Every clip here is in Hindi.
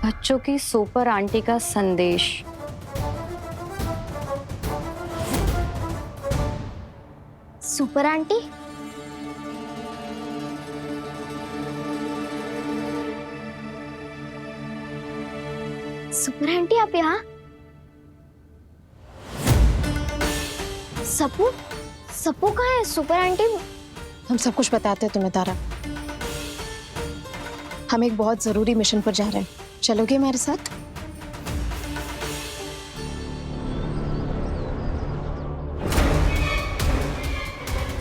बच्चों की सुपर आंटी का संदेश। Super aunty? सुपर आंटी आप यहाँ? सपू? सपू कहाँ है सुपर आंटी? हम सब कुछ बताते हैं तुम्हें तारा। हम एक बहुत जरूरी मिशन पर जा रहे हैं, चलोगे मेरे साथ?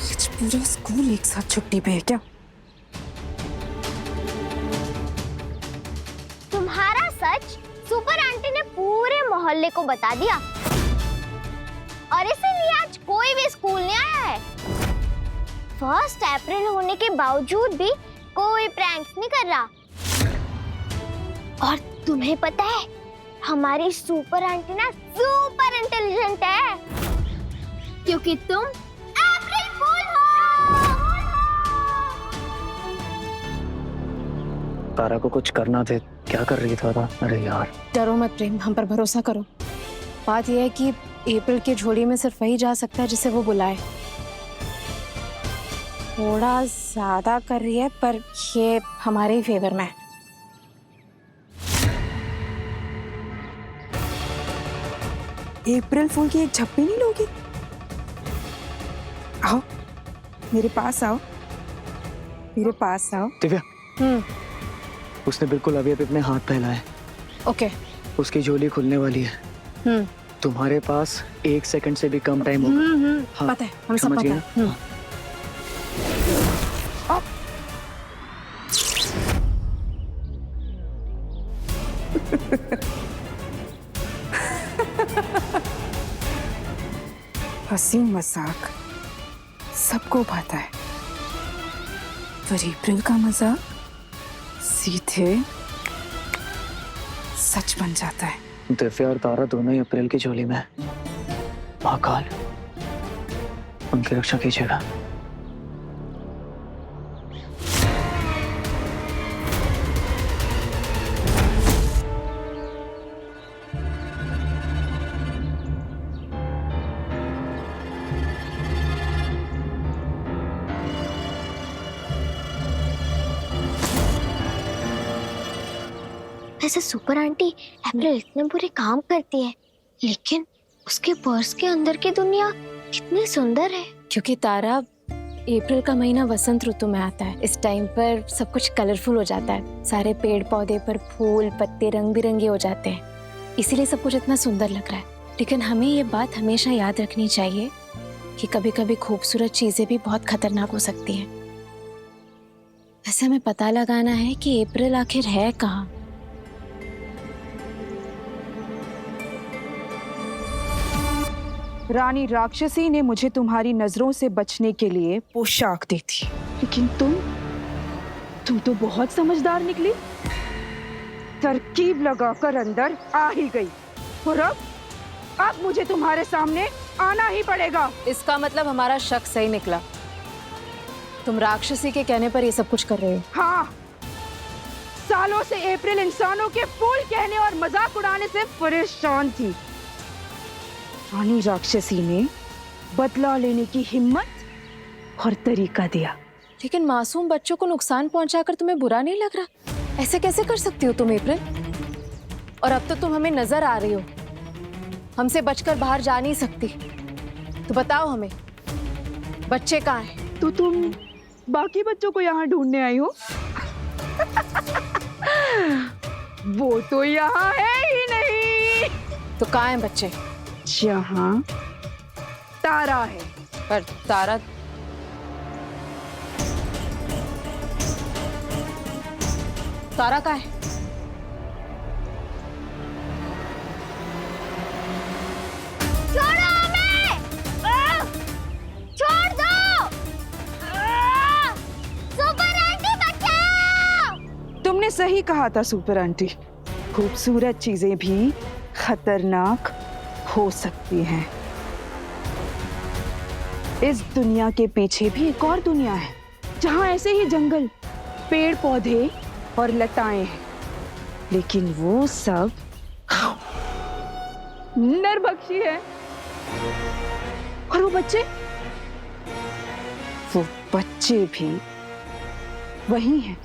आज पूरा स्कूल एक साथ छुट्टी पे है क्या? तुम्हारा सच सुपर आंटी ने पूरे मोहल्ले को बता दिया और इसीलिए आज कोई भी स्कूल नहीं आया है। 1 अप्रैल होने के बावजूद भी कोई प्रैंक्स नहीं कर रहा। और तुम्हें पता है हमारी सुपर आंटी ना सुपर इंटेलिजेंट है, क्योंकि तुम अप्रैल फूल हो। तारा को कुछ करना थे, क्या कर रही था? अरे यार, डरो मत प्रेम, हम पर भरोसा करो। बात यह है कि अप्रैल की झोली में सिर्फ वही जा सकता है जिसे वो बुलाए। थोड़ा ज्यादा कर रही है पर ये हमारे ही फेवर में है। अप्रैल फूल की एक झप्पी नहीं लोगी? आओ मेरे पास आओ, मेरे पास आओ। दिव्या, उसने बिल्कुल अभी अभी अपने हाथ फैलाए। ओके। उसकी झोली खुलने वाली है। तुम्हारे पास 1 सेकंड से भी कम टाइम होगा। हाँ, पता है, हम सब समझ पता गए है। ना? हंसी मजाक सबको भाता है, पर अप्रैल का मजाक सीधे सच बन जाता है। दिव्या और तारा दोनों ही अप्रैल की झोली में है। महाकाल उनकी रक्षा कीजिएगा। वैसे सुपर आंटी अप्रैल इतने बुरे काम करती है, लेकिन उसके पर्स के अंदर की दुनिया कितनी सुंदर है। क्योंकि तारा, अप्रैल का महीना वसंत ऋतु में आता है। इस टाइम पर सब कुछ कलरफुल हो जाता है। सारे पेड़ पौधे पर फूल पत्ते रंग बिरंगे हो जाते हैं, इसीलिए सब कुछ इतना सुंदर लग रहा है। लेकिन हमें ये बात हमेशा याद रखनी चाहिए कि कभी कभी खूबसूरत चीजें भी बहुत खतरनाक हो सकती हैं। वैसे हमें पता लगाना है कि अप्रैल आखिर है कहाँ। रानी राक्षसी ने मुझे तुम्हारी नजरों से बचने के लिए पोशाक दी थी, लेकिन तुम तो बहुत समझदार निकली। तरकीब लगाकर अंदर आ ही गई, और अब मुझे तुम्हारे सामने आना ही पड़ेगा। इसका मतलब हमारा शक सही निकला। तुम राक्षसी के कहने पर ये सब कुछ कर रहे हो। हाँ, सालों से अप्रैल इंसानों के फूल कहने और मजाक उड़ाने से परेशान थी। रानी राक्षसी ने बदला लेने की हिम्मत और तरीका दिया। लेकिन मासूम बच्चों को नुकसान पहुंचाकर तुम्हें बुरा नहीं लग रहा? ऐसे कैसे कर सकती हो तुम अप्रैल? और अब तो तुम हमें नजर आ रही हो, हमसे बचकर बाहर जा नहीं सकती। तो बताओ हमें, बच्चे कहाँ हैं? तो तुम बाकी बच्चों को यहाँ ढूंढने आई हो? वो तो यहाँ है ही नहीं। तो कहाँ हैं बच्चे? जहाँ तारा है। पर तारा कहाँ है? छोड़ो हमें! छोड़ दो! सुपर आंटी बचाओ! तुमने सही कहा था सुपर आंटी, खूबसूरत चीजें भी खतरनाक हो सकती हैं। इस दुनिया के पीछे भी एक और दुनिया है, जहां ऐसे ही जंगल, पेड़ पौधे और लताएं हैं। लेकिन वो सब नरभक्षी है। और वो बच्चे भी वही हैं,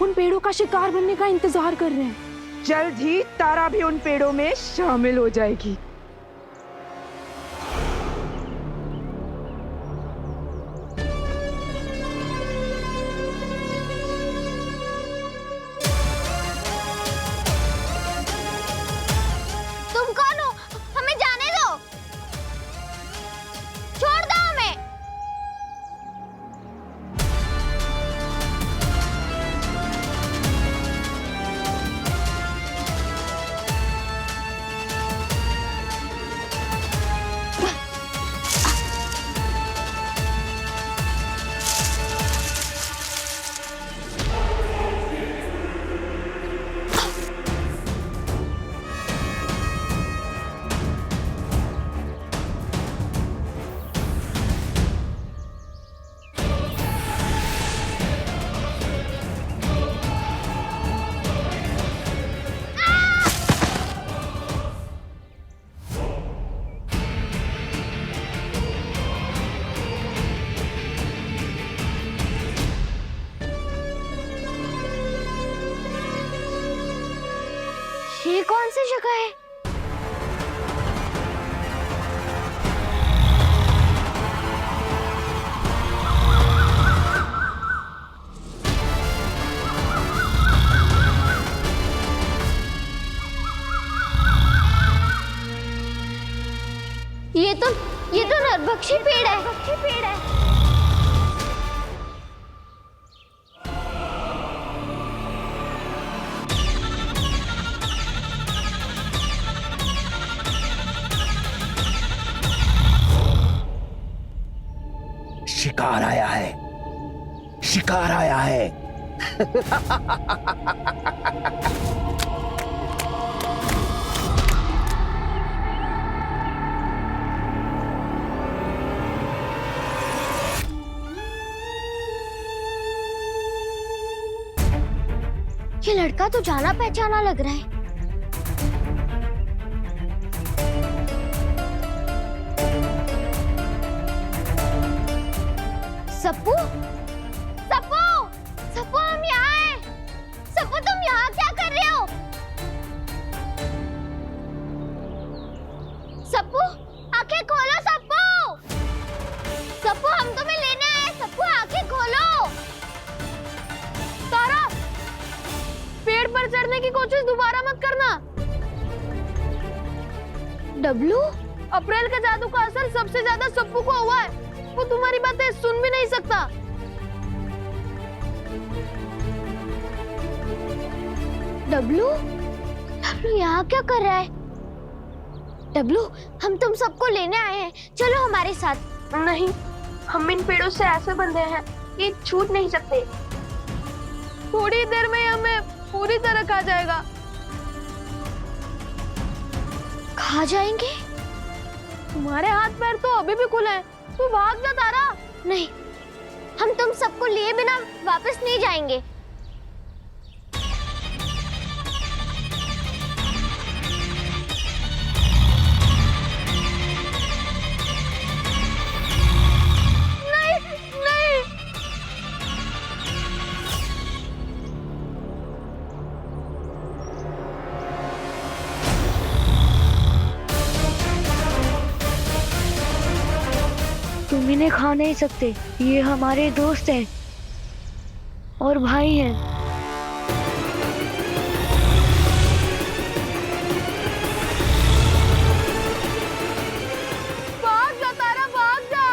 उन पेड़ों का शिकार बनने का इंतजार कर रहे हैं। जल्द ही तारा भी उन पेड़ों में शामिल हो जाएगी। तुम कौन हो? हमें जाने दो, छोड़ दो हमें। ये कौन सी जगह है? ये तो नरभक्षी पेड़ है। शिकार आया है, शिकार आया है। ये लड़का तो जाना पहचाना लग रहा है। सप्पू, सप्पू, सप्पू, हम यहाँ हैं। सप्पू, तुम यहाँ क्या कर रहे हो? सप्पू, आंखें खोलो सप्पू। सप्पू, हम तुम्हें लेने आए। सप्पू, आंखें खोलो। तारा, पेड़ पर चढ़ने की कोशिश दोबारा मत करना। डब्लू, अप्रैल का जादू का असर सबसे ज्यादा सप्पू को हुआ है। वो तुम्हारी बातें सुन भी नहीं सकता। डब्लू, डब्लू यहाँ क्या कर रहा है? डब्लू, हम तुम सबको लेने आए हैं, चलो हमारे साथ। नहीं, हम इन पेड़ों से ऐसे बंधे हैं कि छूट नहीं सकते। थोड़ी देर में हमें पूरी तरह खा जाएगा। खा जाएंगे? तुम्हारे हाथ पैर तो अभी भी खुले हैं। तू भाग जा तारा। नहीं, हम तुम सबको लिए बिना वापस नहीं जाएंगे। नहीं, नहीं। तुम इन्हें खा नहीं सकते, ये हमारे दोस्त हैं और भाई हैं। भाग जा तारा, भाग जा।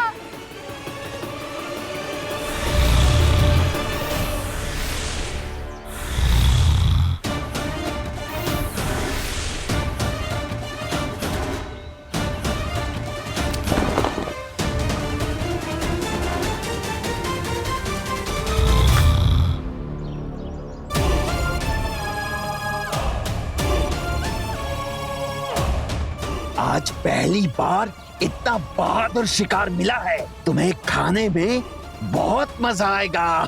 आज पहली बार इतना बहादुर शिकार मिला है। तुम्हें खाने में बहुत मजा आएगा।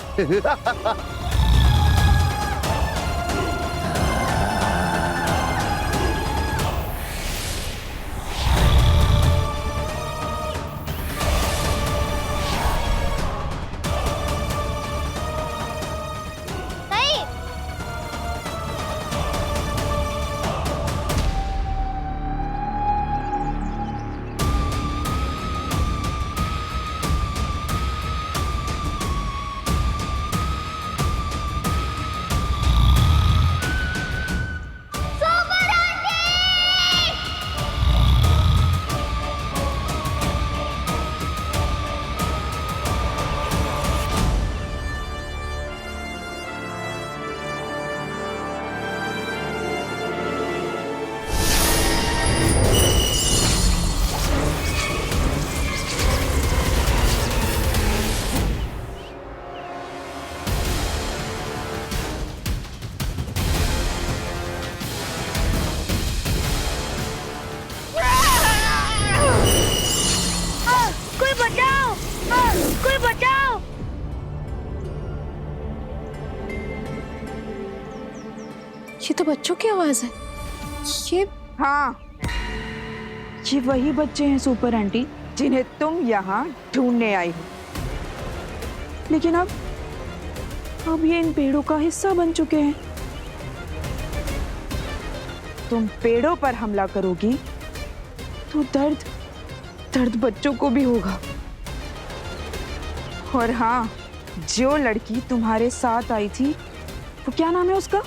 ये तो बच्चों की आवाज है। ये हाँ, ये वही बच्चे हैं सुपर आंटी जिन्हें तुम यहाँ ढूंढने आई हो। लेकिन अब ये इन पेड़ों का हिस्सा बन चुके हैं। तुम पेड़ों पर हमला करोगी तो दर्द बच्चों को भी होगा। और हाँ, जो लड़की तुम्हारे साथ आई थी, वो क्या नाम है उसका?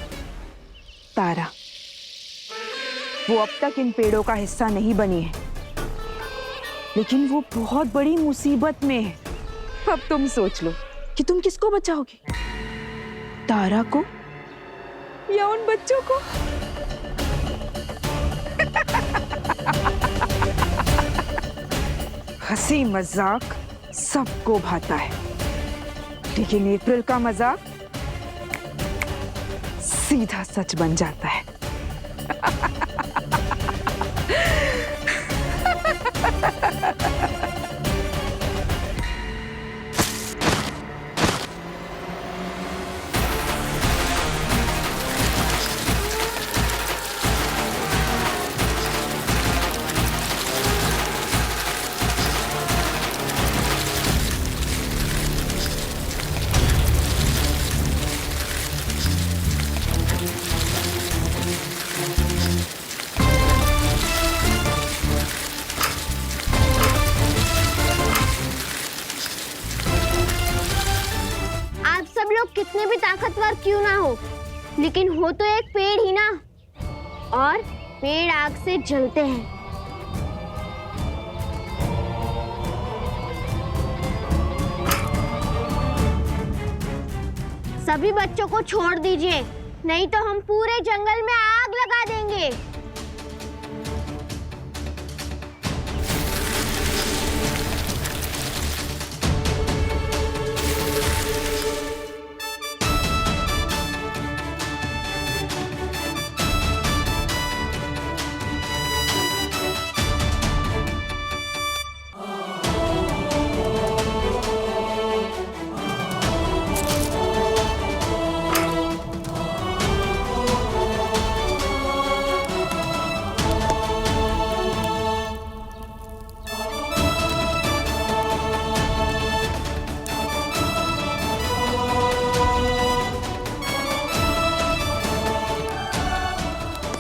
तारा। वो अब तक इन पेड़ों का हिस्सा नहीं बनी है, लेकिन वो बहुत बड़ी मुसीबत में है। अब तुम सोच लो कि तुम किसको बचाओगी, तारा को या उन बच्चों को? हंसी मजाक सबको भाता है, लेकिन अप्रैल का मजाक सीधा सच बन जाता है। कितने भी ताकतवर क्यों ना हो, लेकिन हो तो एक पेड़ ही ना, और पेड़ आग से जलते हैं। सभी बच्चों को छोड़ दीजिए, नहीं तो हम पूरे जंगल में आग लगा देंगे।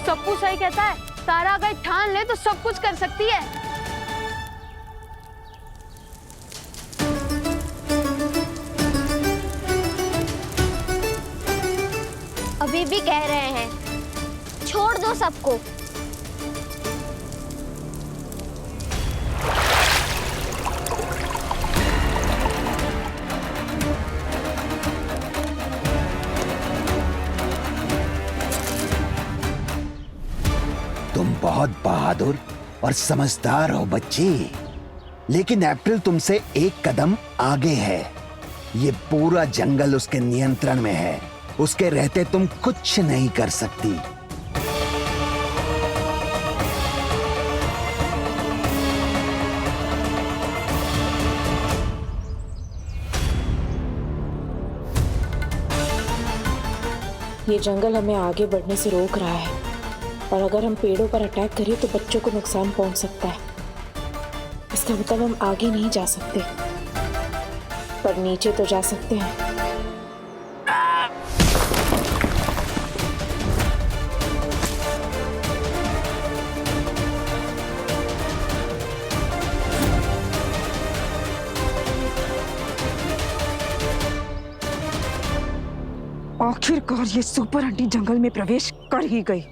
सप्पू सही कहता है, तारा अगर ठान ले तो सब कुछ कर सकती है। अभी भी कह रहे हैं, छोड़ दो सबको। तुम बहुत बहादुर और समझदार हो बच्ची, लेकिन अप्रैल तुमसे एक कदम आगे है। ये पूरा जंगल उसके नियंत्रण में है, उसके रहते तुम कुछ नहीं कर सकती। ये जंगल हमें आगे बढ़ने से रोक रहा है, और अगर हम पेड़ों पर अटैक करें तो बच्चों को नुकसान पहुंच सकता है। इसका मतलब हम आगे नहीं जा सकते, पर नीचे तो जा सकते हैं। आखिरकार ये सुपर आंटी जंगल में प्रवेश कर ही गई।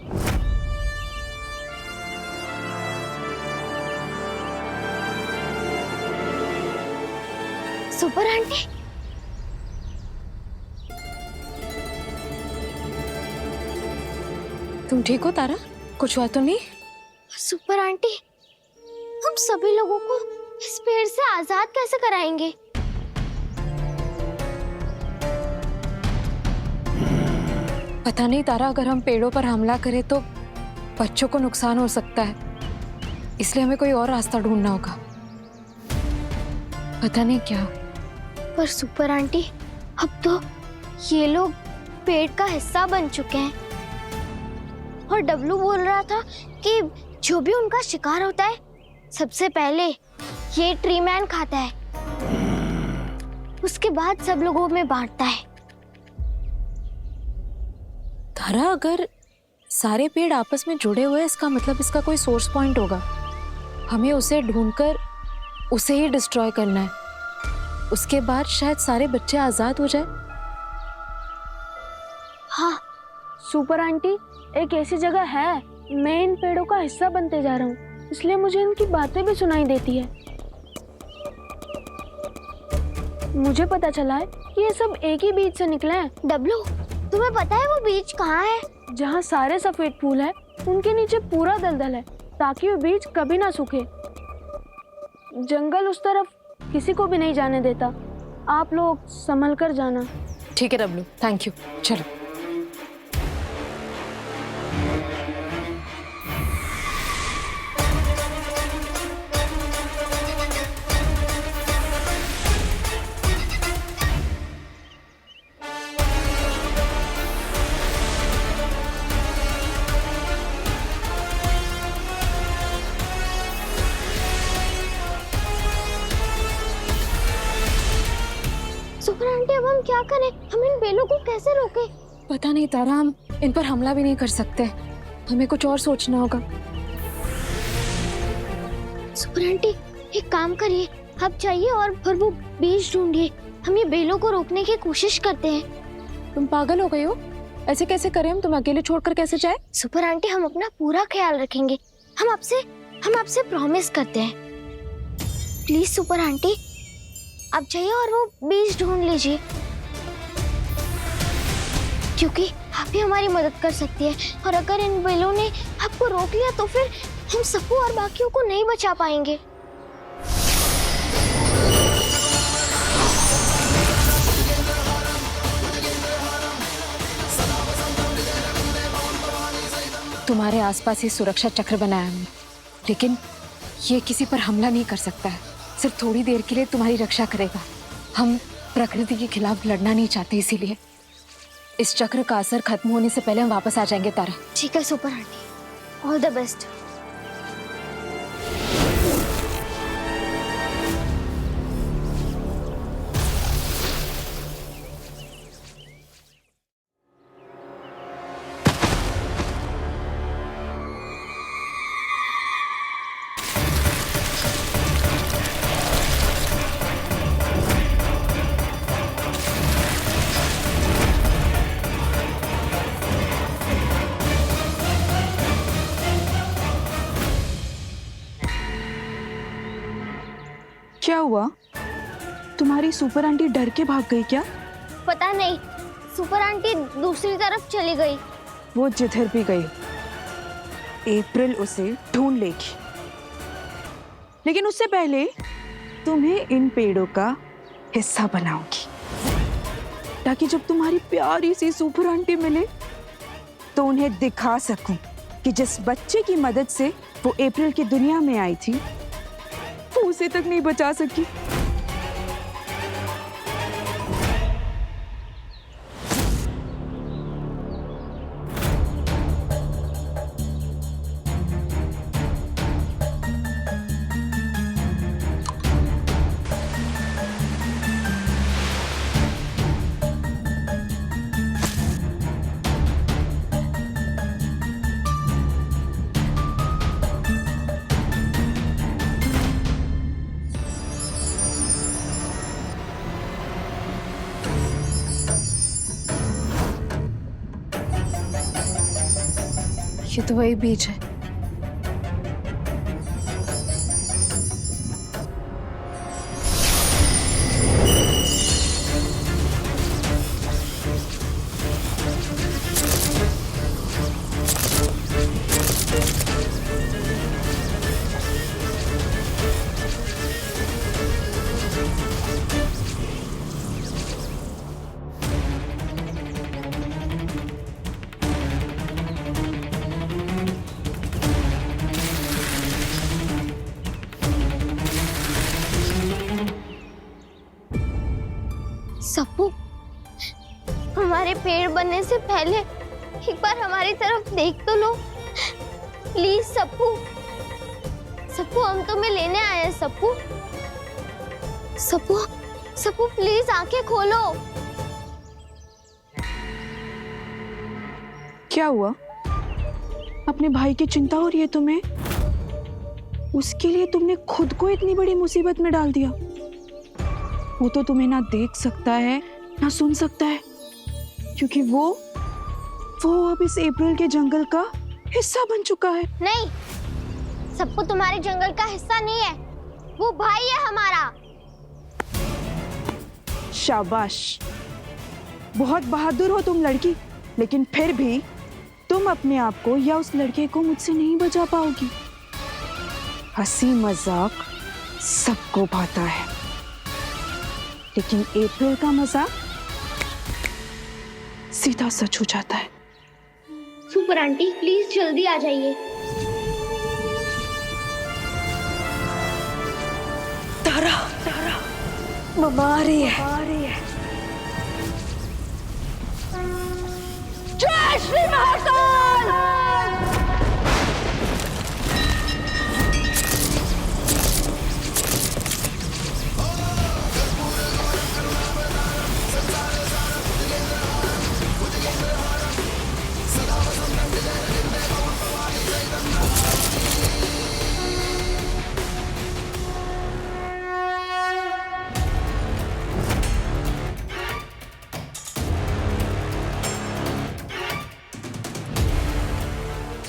सुपर आंटी, तुम ठीक हो तारा? कुछ हुआ तो नहीं? सुपर आंटी, हम सभी लोगों को इस पेड़ से आजाद कैसे कराएंगे? पता नहीं तारा, अगर हम पेड़ों पर हमला करें तो बच्चों को नुकसान हो सकता है, इसलिए हमें कोई और रास्ता ढूंढना होगा। पता नहीं क्या। पर सुपर आंटी, अब तो ये लोग पेड़ का हिस्सा बन चुके हैं। और डब्लू बोल रहा था कि जो भी उनका शिकार होता है सबसे पहले ये ट्री मैन खाता है, उसके बाद सब लोगों में बांटता है। तारा, अगर सारे पेड़ आपस में जुड़े हुए हैं, इसका मतलब इसका कोई सोर्स पॉइंट होगा। हमें उसे ढूंढकर उसे ही डिस्ट्रॉय करना है। उसके बाद शायद सारे बच्चे आजाद हो जाए। हाँ, सुपर आंटी, एक ऐसी जगह है, मैं इन पेड़ों का हिस्सा बनते जा रहा हूँ, इसलिए मुझे इनकी बातें भी सुनाई देती है। मुझे पता चला है कि ये सब एक ही बीज से निकले हैं। डब्लू, तुम्हें पता है वो बीज कहाँ है? जहाँ सारे सफेद फूल है उनके नीचे पूरा दलदल है, ताकि वो बीज कभी ना सूखे। जंगल उस तरफ किसी को भी नहीं जाने देता। आप लोग संभल कर जाना। ठीक है डब्लू, थैंक यू। चलो। सुपर आंटी, अब हम क्या करें? हम इन बेलों को कैसे रोकें? पता नहीं तारा, हम इन पर हमला भी नहीं कर सकते। हमें कुछ और सोचना होगा। सुपर आंटी, एक काम करिए, आप जाइए और वो बीज ढूंढिए। हम ये बेलों को रोकने की कोशिश करते हैं। तुम पागल हो गई हो? ऐसे कैसे करें हम? तुम अकेले छोड़कर कैसे जाए? सुपर आंटी, हम अपना पूरा ख्याल रखेंगे। हम आपसे प्रॉमिस करते हैं। प्लीज सुपर आंटी, आप जाइए और वो बीज ढूंढ लीजिए, क्योंकि आप ही हमारी मदद कर सकती है। और अगर इन बेलों ने आपको रोक लिया तो फिर हम सबको और बाकियों को नहीं बचा पाएंगे। तुम्हारे आसपास ही सुरक्षा चक्र बनाया हमने, लेकिन ये किसी पर हमला नहीं कर सकता है। सिर्फ थोड़ी देर के लिए तुम्हारी रक्षा करेगा। हम प्रकृति के खिलाफ लड़ना नहीं चाहते, इसीलिए इस चक्र का असर खत्म होने से पहले हम वापस आ जाएंगे तारा। ठीक है super aunty, all the best. क्या हुआ? तुम्हारी सुपर आंटी डर के भाग गई क्या? पता नहीं, सुपर आंटी दूसरी तरफ चली गई। वो जिधर भी गई, अप्रैल उसे ढूंढ लेगी। लेकिन उससे पहले तुम्हें इन पेड़ों का हिस्सा बनाऊंगी, ताकि जब तुम्हारी प्यारी सी सुपर आंटी मिले तो उन्हें दिखा सकूं कि जिस बच्चे की मदद से वो अप्रैल की दुनिया में आई थी, वो उसे तक नहीं बचा सकी। ये तो वही बीज है। सप्पू, हमारे पेड़ बनने से पहले एक बार हमारी तरफ देख तो लो प्लीज। सप्पू सप्पू, हम तुम्हें लेने आए हैं। सप्पू सप्पू सप्पू प्लीज आंखें खोलो। क्या हुआ? अपने भाई की चिंता हो रही है तुम्हें? उसके लिए तुमने खुद को इतनी बड़ी मुसीबत में डाल दिया। वो तो तुम्हें ना देख सकता है ना सुन सकता है, क्योंकि वो अब इस अप्रैल के जंगल का हिस्सा बन चुका है। नहीं, सप्पू तुम्हारे जंगल का हिस्सा नहीं है, वो भाई है हमारा। शाबाश, बहुत बहादुर हो तुम लड़की, लेकिन फिर भी तुम अपने आप को या उस लड़के को मुझसे नहीं बचा पाओगी। हंसी मजाक सबको भाता है, लेकिन अप्रैल का मजाक सीधा सच हो जाता है। सुपर आंटी प्लीज जल्दी आ जाइए। तारा मम्मा आ रही है। जय श्री महाकाल!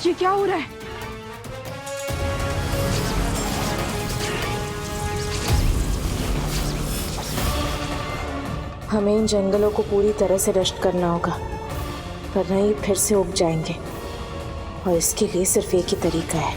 ये क्या हो रहा है? हमें इन जंगलों को पूरी तरह से नष्ट करना होगा, वरना ये फिर से उग जाएंगे। और इसके लिए सिर्फ एक ही तरीका है,